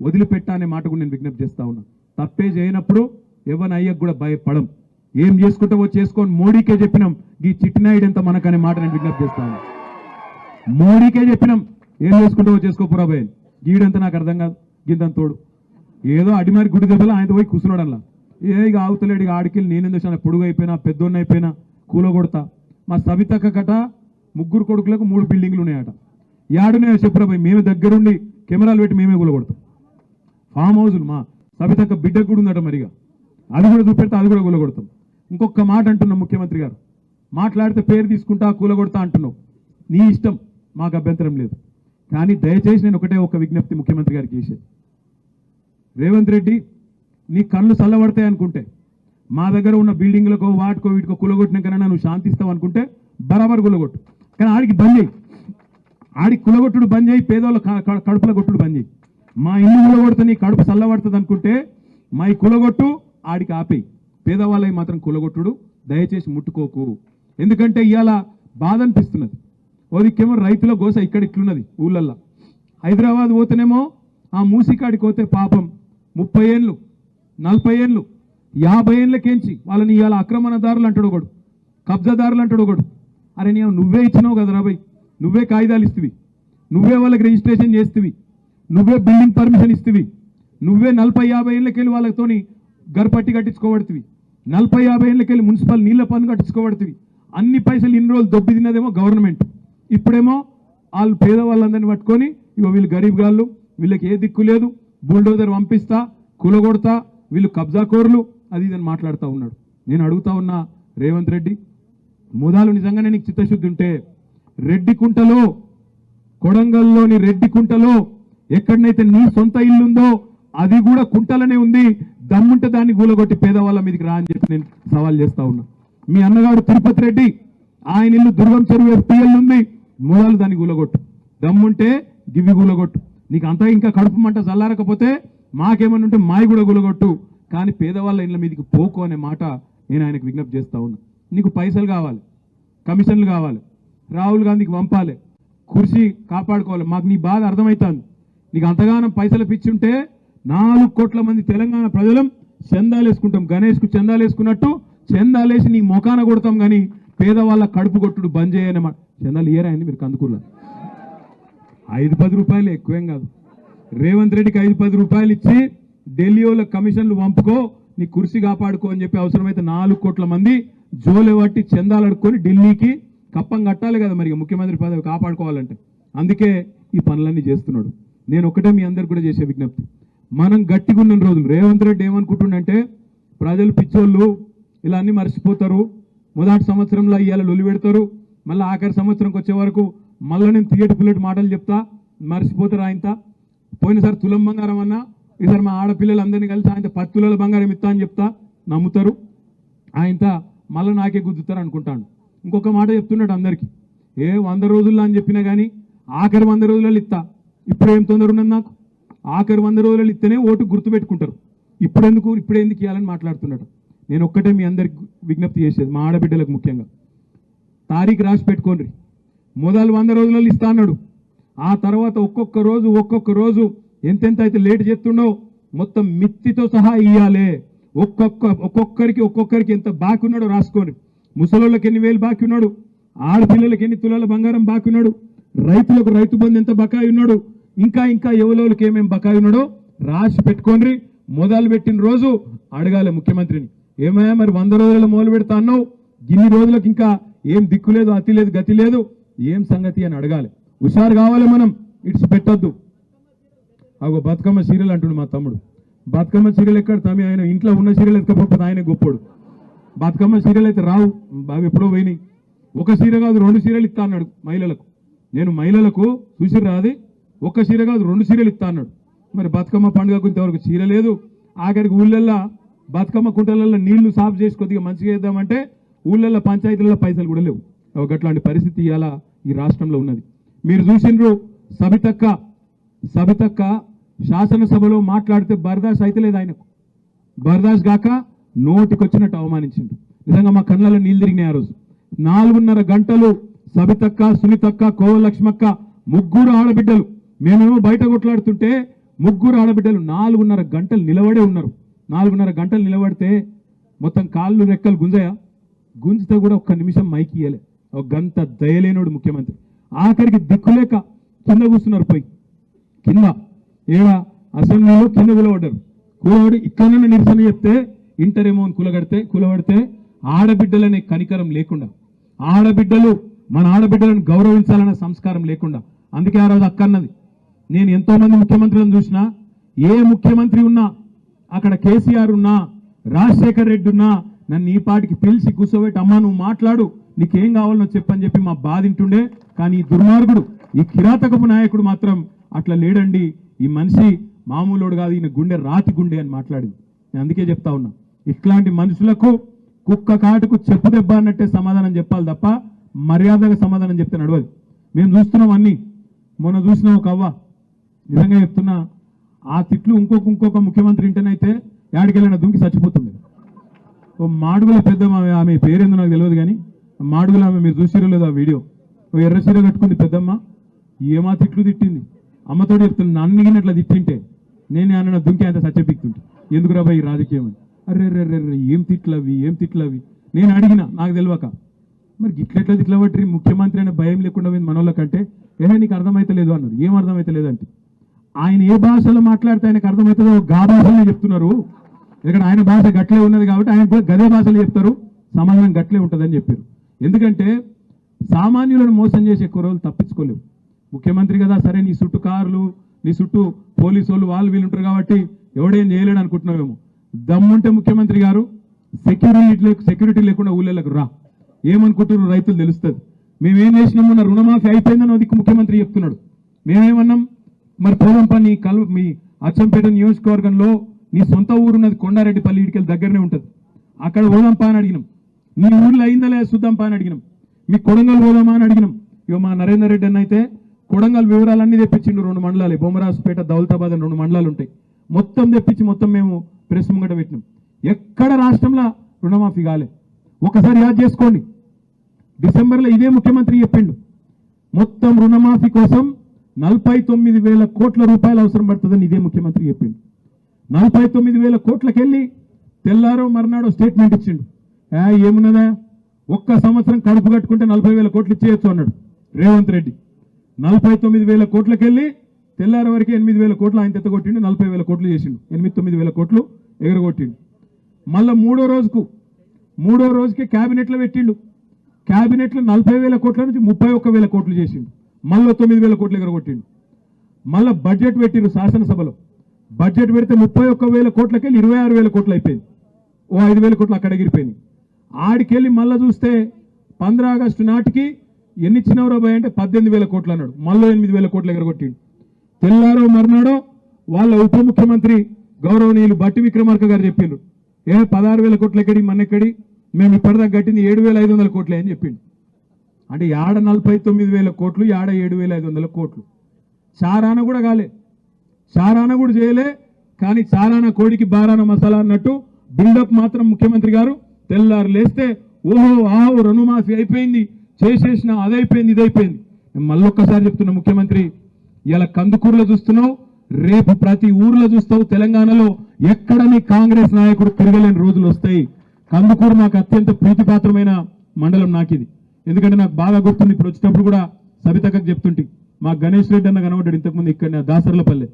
వదిలిపెట్టా అనే మాట కూడా నేను విజ్ఞప్తి చేస్తా ఉన్నా. తప్పే చేయనప్పుడు ఎవరిని అయ్యకు కూడా భయపడం. ఏం చేసుకుంటావో చేసుకొని మోడీకే చెప్పినాం ఈ చిట్టినాయుడు ఎంత మనకనే మాట నేను విజ్ఞప్తి చేస్తా ఉన్నా. మోడీకే చెప్పినాం ఏం చేసుకుంటావో చేసుకోపురా భయ, గీడంతా నాకు అర్థం కాదు, గింతంత తోడు ఏదో అడిమారి గుడి దెబ్బలు ఆయన పోయి కూర్చున్నాడు అలా. ఇక ఆవుతలేడు, ఇక ఆడికెళ్ళి నేనేం చేశాను, పొడుగు అయిపోయినా పెద్దోన్న అయిపోయినా కూలగొడతా. మా సవితక్క కట 3 కొడుకులకు 3 బిల్డింగ్లు ఉన్నాయట. యాడున్నాయో చెప్పురా భయ్, మేమే దగ్గరుండి కెమెరాలు పెట్టి మేమే కూలగొడతాం. ఫామ్ హౌజులు మా సవితక్క బిడ్డకు కూడా ఉందట, మరిగా అది కూడా చూపెడితే అది కూడా కూలగొడతాం. ఇంకొక మాట అంటున్నాం, ముఖ్యమంత్రి గారు మాట్లాడితే పేరు తీసుకుంటా కూలగొడతా అంటున్నావు, నీ ఇష్టం, మాకు అభ్యంతరం లేదు. కానీ దయచేసి నేను ఒక విజ్ఞప్తి ముఖ్యమంత్రి గారికి చేసేది, రేవంత్ రెడ్డి నీ కళ్ళు చల్లబడతాయి అనుకుంటే మా దగ్గర ఉన్న బిల్డింగ్లకో వాటికో వీటికో కులగొట్టినాకైనా నువ్వు శాంతిస్తావు అనుకుంటే బరాబర్ కులగొట్టు. కానీ ఆడికి బంద్ చేయి, ఆడికి కులగొట్టుడు బంద్ చేయి, పేదోళ్ళ కడుపుల కొట్టుడు బంద్ చేయి. మా ఇల్లు కులగొడితే నీ కడుపు చల్లబడుతుంది అనుకుంటే మా ఈ కులగొట్టు, ఆడికి ఆపేయి. పేదవాళ్ళకి మాత్రం కులగొట్టుడు దయచేసి ముట్టుకోకు. ఎందుకంటే ఇవాళ బాధ అనిపిస్తున్నది. ఓదికేమో రైతుల గోస ఇక్కడ ఇట్లున్నది ఊళ్ళల్లో. హైదరాబాద్ పోతేనేమో ఆ మూసికాడికి పోతే పాపం 30 ఏళ్ళు 40 ఏళ్ళు 50 ఏళ్ళకేంచి వాళ్ళని ఇవాళ ఆక్రమణదారులు అంటాడు ఒకడు, కబ్జాదారులు అంటాడు ఒకడు. అరే నువ్వే ఇచ్చినావు కదా రాబోయ్, నువ్వే కాగితాలు ఇస్తువి, నువ్వే వాళ్ళకి రిజిస్ట్రేషన్ చేస్తువి, నువ్వే బిల్డింగ్ పర్మిషన్ ఇస్తువి, నువ్వే 40-50 ఏళ్ళకెళ్ళి వాళ్ళతోని గర్పట్టి కట్టించుకోబడుతుంది, 40-50 ఏళ్ళకెళ్ళి మున్సిపల్ నీళ్ల పన్ను కట్టించుకోబడుతుంది. అన్ని పైసలు ఇన్ని రోజులు దొబ్బి తిన్నదేమో గవర్నమెంట్. ఇప్పుడేమో వాళ్ళు పేదవాళ్ళందరినీ పట్టుకొని ఇగో వీళ్ళు గరీబ్ గాళ్ళు, వీళ్ళకి ఏ దిక్కు లేదు, బుల్డోజర్ పంపిస్తా, కూలగొడతా, వీళ్ళు కబ్జాకోరులు, అది ఇదని మాట్లాడుతూ ఉన్నాడు. నేను అడుగుతా ఉన్నా రేవంత్ రెడ్డి, ముదాలు నిజంగానే నీకు చిత్తశుద్ధి ఉంటే రెడ్డికుంటలో, కొడంగల్లోని రెడ్డికుంటలో ఎక్కడనైతే నీ సొంత ఇల్లుందో అది కూడా కుంటలనే ఉంది, దమ్ముంటే దాన్ని కూలగొట్టి పేదవాళ్ళ మీదకి రా అని చెప్పి నేను సవాల్ చేస్తా ఉన్నా. మీ అన్నగాడు తిరుపతి రెడ్డి, ఆయన ఇల్లు దుర్గం చెరువు FTL ఉంది, మూలాలు దాన్ని కూలగొట్టు, దమ్ముంటే గివి కూలగొట్టు. నీకు అంతా ఇంకా కడుపు మంట చల్లారకపోతే మాకేమన్నా ఉంటే మాయి కూడా కూలగొట్టు, కానీ పేదవాళ్ళ ఇళ్ళ మీదకి పోకు అనే మాట నేను ఆయనకు విజ్ఞప్తి చేస్తా ఉన్నా. నీకు పైసలు కావాలి, కమిషన్లు కావాలి, రాహుల్ గాంధీకి పంపాలి, కుర్చీ కాపాడుకోవాలి, మాకు నీ బాధ అర్థమవుతుంది. నీకు అంతగానం పైసలు పిచ్చి ఉంటే 4 కోట్ల మంది తెలంగాణ ప్రజలం చందాలు వేసుకుంటాం, గణేష్కు చందాలు వేసుకున్నట్టు చందాలేసి నీ మొఖాన కొడతాం, కానీ పేదవాళ్ళ కడుపు కొట్టుడు బంద్ చేయనమాట. చందాలు ఇయ్యరాయండి మీరు కందుకూరులో, 5-10 రూపాయలు ఎక్కువేం కాదు. రేవంత్ రెడ్డికి 5-10 రూపాయలు ఇచ్చి ఢిల్లీ వాళ్ళ కమిషన్లు పంపుకో, నీ కుర్చీ కాపాడుకో అని చెప్పి అవసరమైతే 4 కోట్ల మంది జోలే పట్టి చందాలు అడుక్కొని ఢిల్లీకి కప్పం కట్టాలి కదా మరి ముఖ్యమంత్రి పదవి కాపాడుకోవాలంటే. అందుకే ఈ పనులన్నీ చేస్తున్నాడు. నేను ఒకటే మీ అందరికి కూడా చేసే విజ్ఞప్తి, మనం గట్టిగా ఉన్న రోజులు రేవంత్ రెడ్డి ఏమనుకుంటుండంటే ప్రజలు పిచ్చోళ్ళు ఇలా అన్నీ మర్చిపోతారు, మొదటి సంవత్సరంలో ఇవాళ లొలి పెడతారు, మళ్ళీ ఆఖరి సంవత్సరంకి వచ్చే వరకు మళ్ళీ నేను పుల్లెట్ మాటలు చెప్తా, మర్చిపోతారు. ఆయనతో పోయినసారి తులం బంగారం అన్నా, ఈసారి మా ఆడపిల్లలందరినీ కలిసి ఆయన 10 తులాల బంగారం ఇస్తా అని చెప్తా, నమ్ముతారు. ఆయనతో మళ్ళీ నాకే గుద్దుతారు అనుకుంటాను. ఇంకొక మాట చెప్తున్నాడు అందరికీ, 100 రోజుల్లో అని చెప్పినా కానీ ఆఖరి 100 రోజులలో ఇస్తా. ఇప్పుడు ఏం తొందర ఉన్నది నాకు, ఆఖరి 100 రోజులలో ఇస్తేనే ఓటు గుర్తుపెట్టుకుంటారు, ఇప్పుడెందుకు ఇవ్వాలని మాట్లాడుతున్నాడు. నేను ఒక్కటే మీ అందరికి విజ్ఞప్తి చేసేది, మా ఆడబిడ్డలకు ముఖ్యంగా తారీఖు రాసి పెట్టుకోండి. మొదలు 100 రోజులలో ఇస్తా అన్నాడు, ఆ తర్వాత ఒక్కొక్క రోజు ఎంతెంత అయితే లేట్ చేస్తుండో మొత్తం మిత్తితో సహా ఇయ్యాలి. ఒక్కొక్కరికి ఎంత బాకీ ఉన్నాడో రాసుకోండి. ముసలోళ్ళకి ఎన్ని వేలు బాకీ ఉన్నాడు, ఆడపిల్లలకి ఎన్ని తులాల బంగారం బాకీ ఉన్నాడు, రైతులకు రైతు బంధు ఎంత బకాయి ఉన్నాడు, ఇంకా ఎవరికి ఏమేమి బకాయి ఉన్నాడో రాసి పెట్టుకోండి. మొదలు పెట్టిన రోజు అడగాలి ముఖ్యమంత్రిని, ఏమయ్యా మరి 100 రోజులలో మొదలు పెడతా అన్నావు, ఇన్ని రోజులకు ఇంకా ఏం దిక్కు లేదు, అతి లేదు, గతి లేదు, ఏం సంగతి అని అడగాలి. హుషారు కావాలి, మనం ఇట్స్ పెట్టద్దు. అగో బతుకమ్మ సీరియల్ అంటుండు మా తమ్ముడు, బతుకమ్మ సీరియల్ ఎక్కడ తమ్మి, ఆయన ఇంట్లో ఉన్న సీరియల్ ఎక్కకపోతే ఆయన గొప్పోడు. బతుకమ్మ సీరియల్ అయితే రావు, అవి ఎప్పుడో పోయినాయి. ఒక సీర కాదు 2 సీరియల్ ఇస్తా అన్నాడు మహిళలకు. నేను మహిళలకు చూసి రాది, ఒక సీర కాదు 2 సీరియల్ ఇస్తా అన్నాడు. మరి బతుకమ్మ పండుగకు ఇంతవరకు చీర లేదు. ఆఖరికి ఊళ్ళల్లో బతుకమ్మ కుంటలలో నీళ్లు సాఫ్ చేసి కొద్దిగా మంచిగా చేద్దామంటే ఊళ్ళల్లో పంచాయతీలలో పైసలు కూడా లేవు. అట్లాంటి పరిస్థితి ఇవాళ ఈ రాష్ట్రంలో ఉన్నది. మీరు చూసిండ్రు సబితక్క శాసనసభలో మాట్లాడితే బర్దాష్ అయితే లేదు ఆయనకు, బర్దాష్ గాక నోటికొచ్చినట్టు అవమానించిండు. నిజంగా మా కళ్ళలో నీళ్ళు తిరిగినాయి ఆ రోజు. 4:30 గంటలు సబితక్క, సునీతక్క, కోవలక్ష్మక్క 3 ఆడబిడ్డలు మేమేమో బయట కొట్లాడుతుంటే ముగ్గురు ఆడబిడ్డలు 4:30 గంటలు నిలబడే ఉన్నారు. 4:30 గంటలు నిలబడితే మొత్తం కాళ్ళు రెక్కలు గుంజితే కూడా ఒక్క నిమిషం మైకి ఇయ్యలే. ఒక గంట దయలేనోడు ముఖ్యమంత్రి. ఆఖరికి దిక్కులేక కింద కూర్చున్నారు. పోయి కింద ఏడా అసెంబ్లీలో కింద కూలబడి ఇట్లనన్నా నిరసన చెప్తే ఇంటరేమో అని కూలబడితే ఆడబిడ్డలనే కనికరం లేకుండా, ఆడబిడ్డలు మన ఆడబిడ్డలను గౌరవించాలనే సంస్కారం లేకుండా, అందుకే ఆ రోజు అక్కన్నది, నేను ఎంతో మంది ముఖ్యమంత్రులను చూసినా, ఏ ముఖ్యమంత్రి ఉన్నా అక్కడ కేసీఆర్ ఉన్నా రాజశేఖర్ రెడ్డి ఉన్నా నన్ను ఈ పాటికి పిలిచి కూర్చోబెట్టి అమ్మా నువ్వు మాట్లాడు, నీకేం కావాలో చెప్పని చెప్పి మా బాధ ఇంటుండే. కానీ ఈ దుర్మార్గుడు, ఈ కిరాతకపు నాయకుడు మాత్రం అట్లా లేడండి. ఈ మనిషి మామూలుడు కాదు, ఈయన గుండె రాతి గుండె అని మాట్లాడింది. నేను అందుకే చెప్తా ఉన్నా, ఇట్లాంటి మనుషులకు కుక్క కాటుకు చెప్పు దెబ్బ అన్నట్టే సమాధానం చెప్పాలి తప్ప మర్యాదగా సమాధానం చెప్తే నడవదు. మేము చూస్తున్నాం అన్ని. మొన్న చూసినాం ఒక అవ్వ, నిజంగా చెప్తున్నా, ఆ తిట్లు ఇంకొక ముఖ్యమంత్రి ఇంటనైతే యాడికెళ్ళినా దుంకి చచ్చిపోతుండే. ఓ మాడుగుల పెద్ద ఆమె పేరేందో నాకు తెలియదు, కానీ మాడుగుల ఆమె మీరు చూసిరో లేదు ఆ వీడియో, ఓ ఎర్ర చీర కట్టుకుంది పెద్దమ్మ, ఏమా తిట్లు తిట్టింది. అమ్మతోటి చెప్తుంది, నన్ను తిట్టింటే నేను అన్న దుంకి అంత సత్యపిక్తుంటే ఎందుకు రాబోయ్ ఈ రాజకీయం అని. అర్రే ఏం తిట్లవి నేను అడిగిన, నాకు తెలియక, మరి గిట్లెట్లా తిట్లబట్టి ముఖ్యమంత్రి అనే భయం లేకుండా పోయింది మనోళ్ళ కంటే. నీకు అర్థమైతలేదు అన్నారు. ఏం అర్థమైతలేదు అంటే, ఆయన ఏ భాషలో మాట్లాడితే ఆయనకు అర్థమవుతుందో గా భాషలో చెప్తున్నారు. ఇక్కడ ఆయన భాష గట్లే ఉన్నది కాబట్టి ఆయన గదే భాషలో చెప్తారు, సమాధానం గట్లే ఉంటుందని చెప్పారు. ఎందుకంటే సామాన్యులను మోసం చేసి ఎక్కువ రోజులు తప్పించుకోలేవు. ముఖ్యమంత్రి కదా, సరే నీ చుట్టూ కార్లు, నీ చుట్టూ పోలీసు వాళ్ళు వీళ్ళు ఉంటారు కాబట్టి ఎవడేం చేయలేడు అనుకుంటున్నావేమో. దమ్ముంటే ముఖ్యమంత్రి గారు సెక్యూరిటీ లేకుండా ఊళ్ళకు రా, ఏమనుకుంటున్నారు రైతులు తెలుస్తుంది. మేమేం చేసినాము, నా రుణమాఫీ అయిపోయిందని అది ముఖ్యమంత్రి చెప్తున్నాడు. మేమేమన్నాం, మరి పోదంపా మీ అచ్చంపేట నియోజకవర్గంలో నీ సొంత ఊరున్నది కొండారెడ్డిపల్లి, ఇడికెళ్ళి దగ్గరనే ఉంటుంది, అక్కడ పోదాంపా అని అడిగినాం. నీ ఊర్లో అయిందా లేదా చూద్దాంపా అని అడిగినాం. మీ కొడంగల్ పోదామా అని అడిగినాం. ఇక మా నరేందర్ రెడ్డి అన్న అయితే కొడంగల్ వివరాలన్నీ తెప్పించిండు. 2 మండలాలు, బొమ్మరాజుపేట, దౌలతాబాద్ అని 2 మండలాలు ఉంటాయి. మొత్తం తెప్పించి మొత్తం మేము ప్రెస్ ముంగట పెట్టినాం. ఎక్కడ రాష్ట్రంలో రుణమాఫీ కాలే. ఒకసారి యాద్ చేసుకోండి, డిసెంబర్లో ఇదే ముఖ్యమంత్రి చెప్పిండు, మొత్తం రుణమాఫీ కోసం 49,000 కోట్ల రూపాయలు అవసరం పడుతుందని ఇదే ముఖ్యమంత్రి చెప్పిండు. 49,000 కోట్లకెళ్ళి తెల్లారో మర్నాడో స్టేట్మెంట్ ఇచ్చిండు. ఏమున్నదా, ఒక్క సంవత్సరం కడుపు కట్టుకుంటే 40,000 కోట్లు ఇచ్చేయచ్చు అన్నాడు రేవంత్ రెడ్డి. 49,000 కోట్లకెళ్ళి తెల్లారి వరకు 8,000 కోట్లు ఆయన తెత్తగొట్టిండు. 40,000 కోట్లు చేసిండు, 8-9,000 కోట్లు ఎగరగొట్టిండు. మళ్ళీ మూడో రోజుకి క్యాబినెట్లో పెట్టిండు. క్యాబినెట్లో 40,000 కోట్ల నుంచి 31,000 కోట్లు చేసిండు. మళ్ళీ 9,000 కోట్లు ఎగరగొట్టిండు. మళ్ళీ బడ్జెట్ పెట్టిండు శాసనసభలో. బడ్జెట్ పెడితే 31,000 కోట్లకెళ్ళి 26,000 కోట్లు అయిపోయింది. ఓ 5,000 కోట్లు అక్కడ ఎగిరిపోయింది. ఆడికెళ్ళి మళ్ళీ చూస్తే 15 ఆగస్టు నాటికి ఎన్ని ఇచ్చినవరో భయ అంటే 18,000 కోట్లు అన్నాడు. మళ్ళీ 8,000 కోట్లు ఎగరగొట్టిండు. తెల్లారో మర్నాడో వాళ్ళ ఉప ముఖ్యమంత్రి గౌరవనీయులు బట్టి విక్రమార్క గారు చెప్పిండ్రు, 16,000 కోట్లు ఎక్కడి మన్నెక్కడి, మేము ఇప్పటిదాకా కట్టింది 7,500 కోట్లే అని చెప్పిండు. అంటే యాడ 49,000 కోట్లు, యాడ 7,500 కోట్లు. చారాన కూడా కాలే, చారాన కూడా చేయలే. కానీ చారాన కోడికి బారాన మసాలా అన్నట్టు బిల్డప్ మాత్రం ముఖ్యమంత్రి గారు తెల్లారు లేస్తే ఓహో రుణమాఫీ అయిపోయింది, చేసేసిన అదైపోయింది ఇదైపోయింది. మళ్ళొక్కసారి చెప్తున్నా, ముఖ్యమంత్రి ఇలా కందుకూరులో చూస్తున్నావు, రేపు ప్రతి ఊర్లో చూస్తావు. తెలంగాణలో ఎక్కడ నీ కాంగ్రెస్ నాయకుడు తిరగలేని రోజులు వస్తాయి. కందుకూరు నాకు అత్యంత ప్రీతిపాత్రమైన మండలం నాకు ఇది. ఎందుకంటే నాకు బాగా గుర్తుంది, ఇప్పుడు వచ్చేటప్పుడు కూడా సబితక్కకు చెప్తుంటే, మా గణేష్ రెడ్డి అన్న కనబడ్డాడు ఇంతకుముందు ఇక్కడ దాసర్లపల్లె.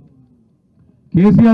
కేసీఆర్